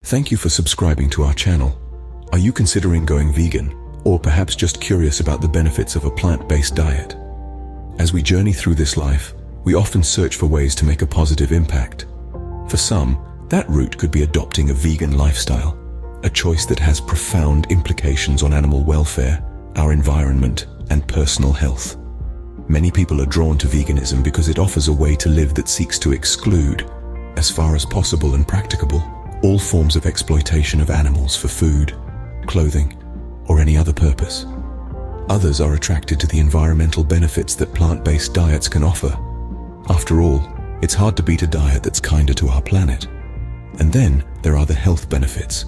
Thank you for subscribing to our channel. Are you considering going vegan, or perhaps just curious about the benefits of a plant-based diet? As we journey through this life, we often search for ways to make a positive impact. For some, that route could be adopting a vegan lifestyle, a choice that has profound implications on animal welfare, our environment, and personal health. Many people are drawn to veganism because it offers a way to live that seeks to exclude, as far as possible and practicable, all forms of exploitation of animals for food, clothing, or any other purpose. Others are attracted to the environmental benefits that plant-based diets can offer. After all, it's hard to beat a diet that's kinder to our planet. And then there are the health benefits: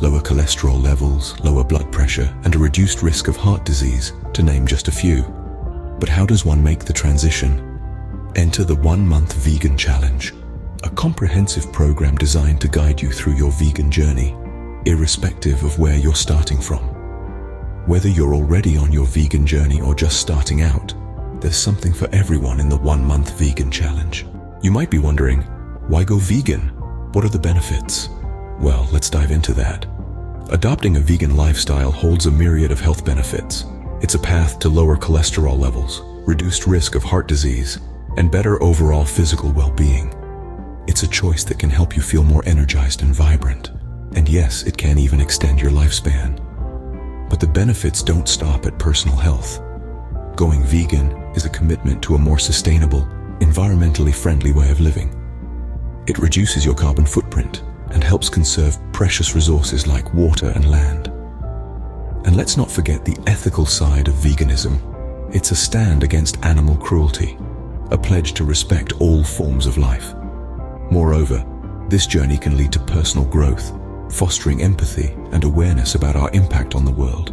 lower cholesterol levels, lower blood pressure, and a reduced risk of heart disease, to name just a few. But how does one make the transition? Enter the 1-month vegan challenge, a comprehensive program designed to guide you through your vegan journey, irrespective of where you're starting from. Whether you're already on your vegan journey or just starting out, there's something for everyone in the 1-month vegan challenge. You might be wondering, why go vegan? What are the benefits? Well, let's dive into that. Adopting a vegan lifestyle holds a myriad of health benefits. It's a path to lower cholesterol levels, reduced risk of heart disease, and better overall physical well-being. It's a choice that can help you feel more energized and vibrant. And yes, it can even extend your lifespan. But the benefits don't stop at personal health. Going vegan is a commitment to a more sustainable, environmentally friendly way of living. It reduces your carbon footprint and helps conserve precious resources like water and land. And let's not forget the ethical side of veganism. It's a stand against animal cruelty, a pledge to respect all forms of life. Moreover, this journey can lead to personal growth, fostering empathy and awareness about our impact on the world.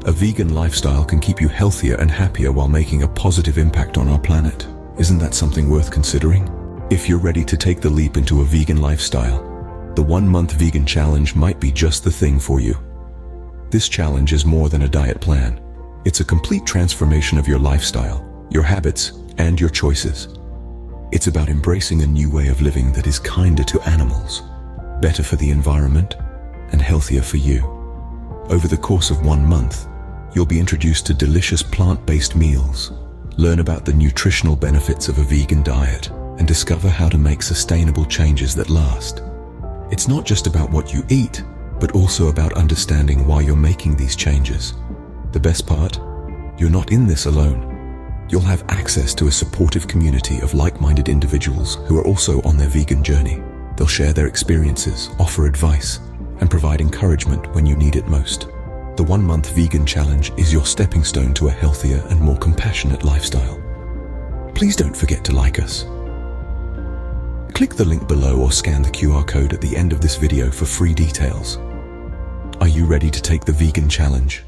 A vegan lifestyle can keep you healthier and happier while making a positive impact on our planet. Isn't that something worth considering? If you're ready to take the leap into a vegan lifestyle, the 1-month vegan challenge might be just the thing for you. This challenge is more than a diet plan. It's a complete transformation of your lifestyle, your habits, and your choices. It's about embracing a new way of living that is kinder to animals, better for the environment, and healthier for you. Over the course of 1 month, you'll be introduced to delicious plant-based meals, learn about the nutritional benefits of a vegan diet, and discover how to make sustainable changes that last. It's not just about what you eat, but also about understanding why you're making these changes. The best part? You're not in this alone. You'll have access to a supportive community of like-minded individuals who are also on their vegan journey. They'll share their experiences, offer advice, and provide encouragement when you need it most. The 1-month vegan challenge is your stepping stone to a healthier and more compassionate lifestyle. Please don't forget to like us. Click the link below or scan the QR code at the end of this video for free details. Are you ready to take the vegan challenge?